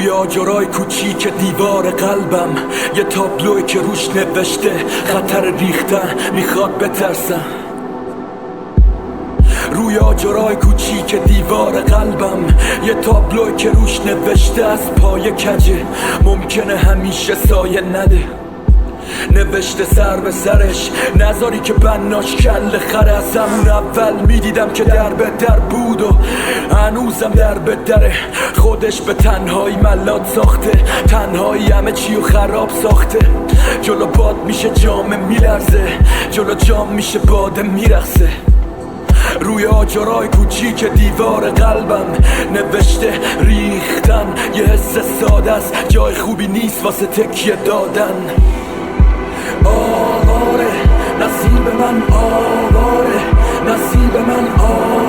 روی آجرای کوچیک دیوار قلبم یه تابلوی که روش نوشته خطر ریختن، میخواد بترسم. روی آجرای کوچیک دیوار قلبم یه تابلوی که روش نوشته از پای کجه ممکنه همیشه سایه نده. نوشته سر به سرش نذاری که بناش کل خره. از همون اول میدیدم که در به در بود و هنوزم در به دره. خودش به تنهایی ملات ساخته، تنهایی همه چی و خراب ساخته. جلو باد میشه جام میلرزه، جلو جام میشه باده میرخصه. روی آجرای کوچیک دیوار قلبم نوشته ریختن یه حس ساده است، جای خوبی نیست واسه تکیه دادن. آواره نصیب من، آواره نصیب من، آواره